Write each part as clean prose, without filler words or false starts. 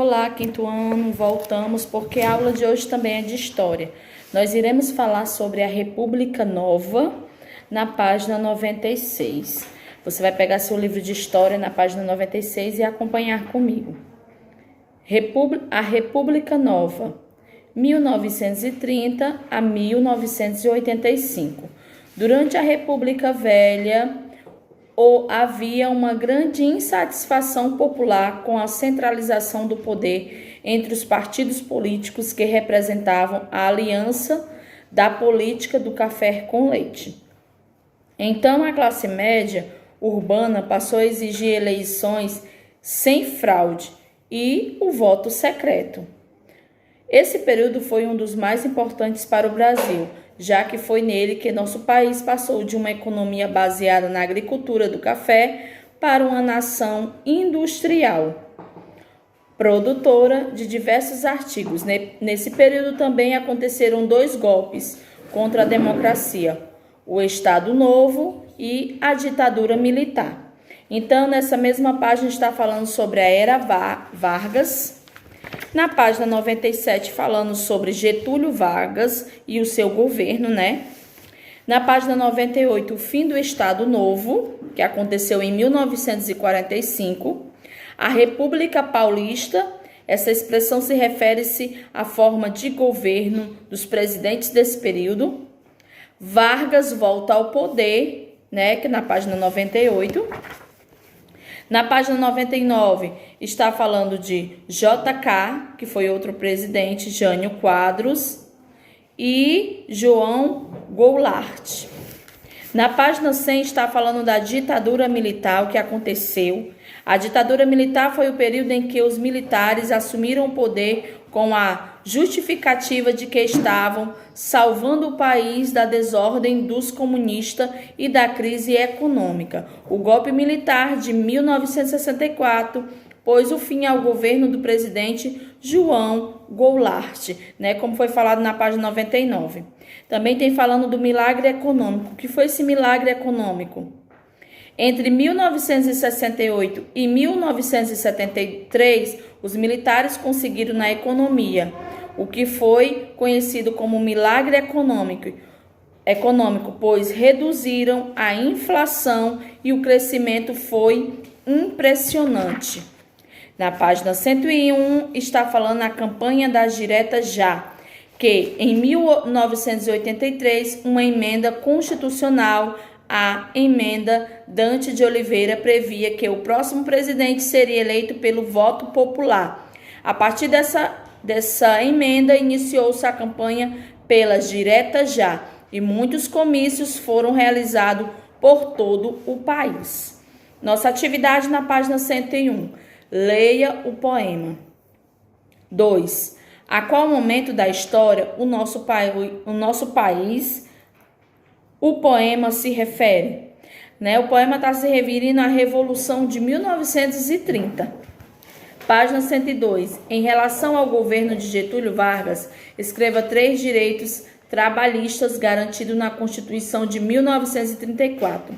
Olá, quinto ano, voltamos porque a aula de hoje também é de História. Nós iremos falar sobre a República Nova na página 96. Você vai pegar seu livro de História na página 96 e acompanhar comigo. A República Nova, 1930 a 1985. Durante a República Velha, havia uma grande insatisfação popular com a centralização do poder entre os partidos políticos que representavam a aliança da política do café com leite. Então, a classe média urbana passou a exigir eleições sem fraude e o voto secreto. Esse período foi um dos mais importantes para o Brasil, já que foi nele que nosso país passou de uma economia baseada na agricultura do café para uma nação industrial, produtora de diversos artigos. Nesse período também aconteceram 2 golpes contra a democracia, o Estado Novo e a ditadura militar. Então, nessa mesma página está falando sobre a Era Vargas. Na página 97, falando sobre Getúlio Vargas e o seu governo, Na página 98, o fim do Estado Novo, que aconteceu em 1945. A República Paulista, essa expressão se refere-se à forma de governo dos presidentes desse período. Vargas volta ao poder, que na página 98. Na página 99, está falando de JK, que foi outro presidente, Jânio Quadros, e João Goulart. Na página 100, está falando da ditadura militar, o que aconteceu. A ditadura militar foi o período em que os militares assumiram o poder com a justificativa de que estavam salvando o país da desordem dos comunistas e da crise econômica. O golpe militar de 1964 pôs o fim ao governo do presidente João Goulart, como foi falado na página 99. Também tem falando do milagre econômico. O que foi esse milagre econômico? Entre 1968 e 1973, os militares conseguiram na economia o que foi conhecido como milagre econômico, pois reduziram a inflação e o crescimento foi impressionante. Na página 101 está falando a campanha das diretas já, que em 1983 uma emenda constitucional, a emenda Dante de Oliveira, previa que o próximo presidente seria eleito pelo voto popular. A partir dessa emenda, iniciou-se a campanha pelas diretas já, e muitos comícios foram realizados por todo o país. Nossa atividade na página 101. Leia o poema. 2. A qual momento da história o nosso país o poema se refere? O poema está se referindo à Revolução de 1930. Página 102. Em relação ao governo de Getúlio Vargas, escreva 3 direitos trabalhistas garantidos na Constituição de 1934.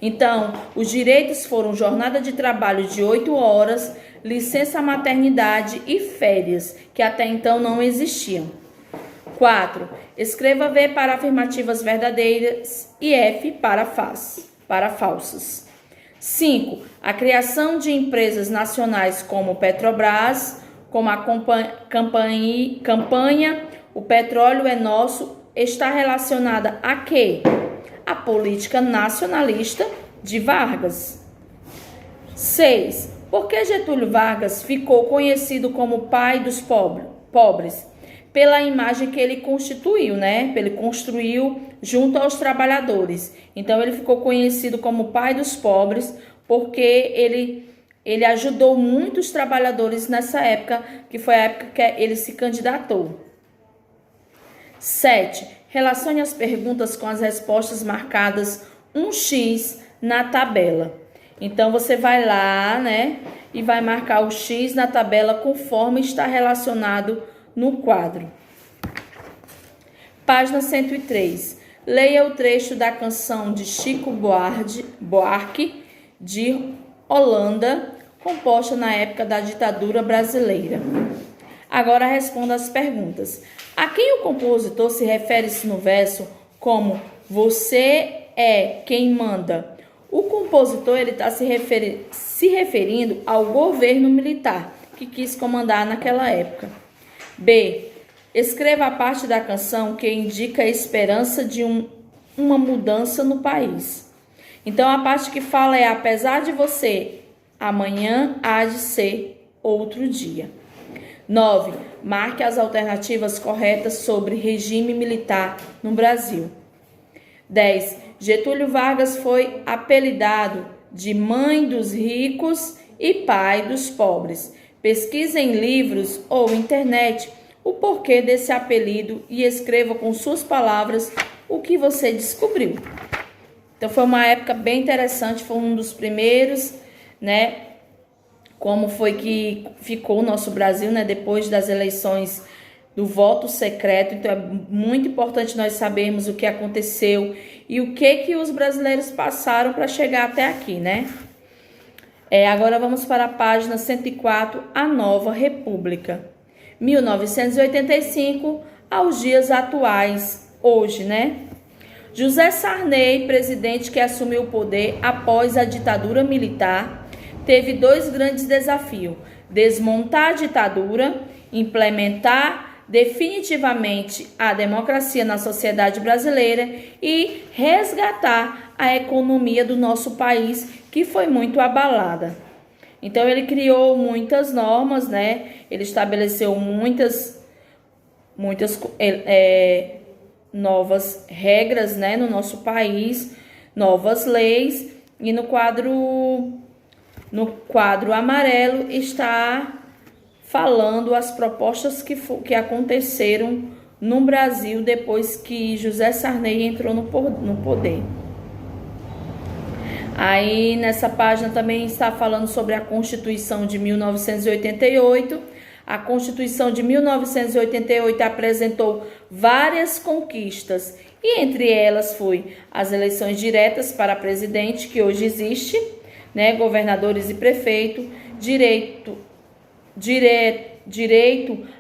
Então, os direitos foram jornada de trabalho de 8 horas, licença maternidade e férias, que até então não existiam. 4. Escreva V para afirmativas verdadeiras e F para falsas. 5. A criação de empresas nacionais como Petrobras, como a campanha O Petróleo é Nosso, está relacionada a quê? A política nacionalista de Vargas. 6. Por que Getúlio Vargas ficou conhecido como pai dos pobres? Pela imagem que ele constituiu, Ele construiu junto aos trabalhadores. Então, ele ficou conhecido como pai dos pobres, porque ele ajudou muitos trabalhadores nessa época, que foi a época que ele se candidatou. 7. Relacione as perguntas com as respostas marcadas 1x na tabela. Então, você vai lá, e vai marcar o x na tabela conforme está relacionado no quadro. Página 103. Leia o trecho da canção de Chico Buarque, de Holanda, composta na época da ditadura brasileira. Agora responda as perguntas. A quem o compositor se refere-se no verso como você é quem manda? O compositor está se referindo ao governo militar que quis comandar naquela época. B. Escreva a parte da canção que indica a esperança de uma mudança no país. Então, a parte que fala é: apesar de você, amanhã há de ser outro dia. 9. Marque as alternativas corretas sobre regime militar no Brasil. 10. Getúlio Vargas foi apelidado de mãe dos ricos e pai dos pobres. Pesquise em livros ou internet o porquê desse apelido e escreva com suas palavras o que você descobriu. Então foi uma época bem interessante, foi um dos primeiros, né? Como foi que ficou o nosso Brasil, né? Depois das eleições do voto secreto. Então é muito importante nós sabermos o que aconteceu e o que os brasileiros passaram para chegar até aqui, né? Agora vamos para a página 104, a Nova República. 1985 aos dias atuais, hoje, né? José Sarney, presidente que assumiu o poder após a ditadura militar, teve dois grandes desafios: desmontar a ditadura, implementar definitivamente a democracia na sociedade brasileira e resgatar a economia do nosso país, que foi muito abalada. Então ele criou muitas normas, né? Ele estabeleceu muitas novas regras, né, no nosso país, novas leis, e no quadro amarelo está falando as propostas que aconteceram no Brasil depois que José Sarney entrou no poder. Aí nessa página também está falando sobre a Constituição de 1988. A Constituição de 1988 apresentou várias conquistas e entre elas foi as eleições diretas para presidente, que hoje existe, né, governadores e prefeito, direito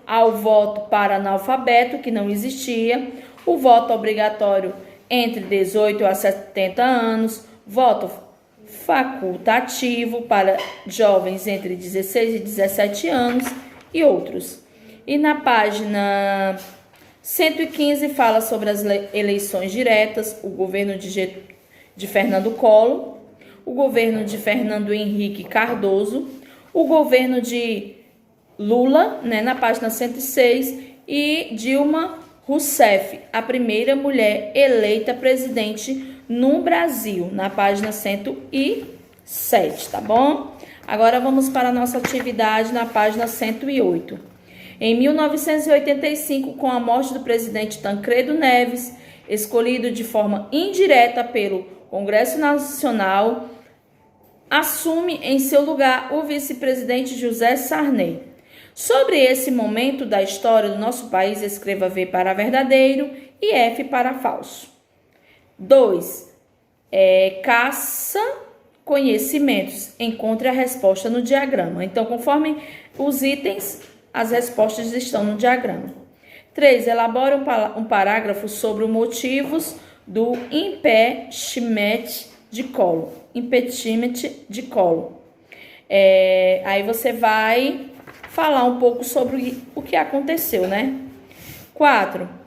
ao voto para analfabeto, que não existia, o voto obrigatório entre 18 a 70 anos, voto facultativo para jovens entre 16 e 17 anos e outros. E na página 115 fala sobre as eleições diretas, o governo de Fernando Collor, o governo de Fernando Henrique Cardoso, o governo de Lula, né, na página 106, e Dilma Rousseff, a primeira mulher eleita presidente no Brasil, na página 107, tá bom? Agora vamos para a nossa atividade na página 108. Em 1985, com a morte do presidente Tancredo Neves, escolhido de forma indireta pelo Congresso Nacional, assume em seu lugar o vice-presidente José Sarney. Sobre esse momento da história do nosso país, escreva V para verdadeiro e F para falso. 2. Caça conhecimentos. Encontre a resposta no diagrama. Então, conforme os itens, as respostas estão no diagrama. 3. Elabore um parágrafo sobre os motivos do impeachment de Collor. Aí você vai falar um pouco sobre o que aconteceu, né? 4.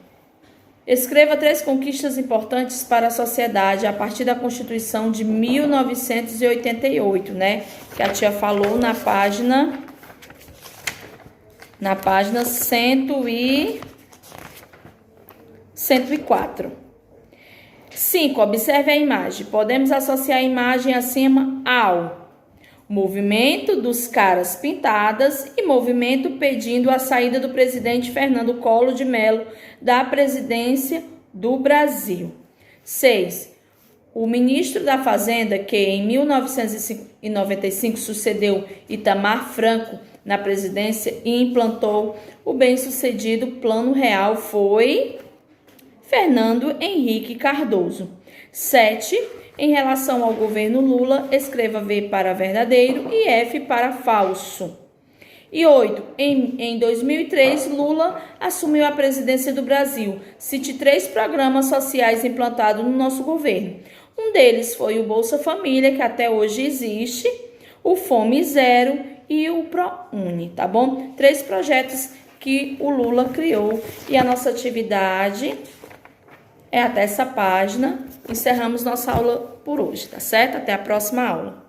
Escreva 3 conquistas importantes para a sociedade a partir da Constituição de 1988, né? Que a tia falou na página 104. 5. Observe a imagem. Podemos associar a imagem acima ao movimento dos caras pintadas e movimento pedindo a saída do presidente Fernando Collor de Mello da presidência do Brasil. 6. O ministro da Fazenda, que em 1995 sucedeu Itamar Franco na presidência e implantou o bem-sucedido Plano Real, foi Fernando Henrique Cardoso. 7. Em relação ao governo Lula, escreva V para verdadeiro e F para falso. E 8. Em 2003, Lula assumiu a presidência do Brasil. Cite 3 programas sociais implantados no nosso governo. Um deles foi o Bolsa Família, que até hoje existe, o Fome Zero e o ProUni, tá bom? 3 projetos que o Lula criou. E a nossa atividade é até essa página. Encerramos nossa aula por hoje, tá certo? Até a próxima aula.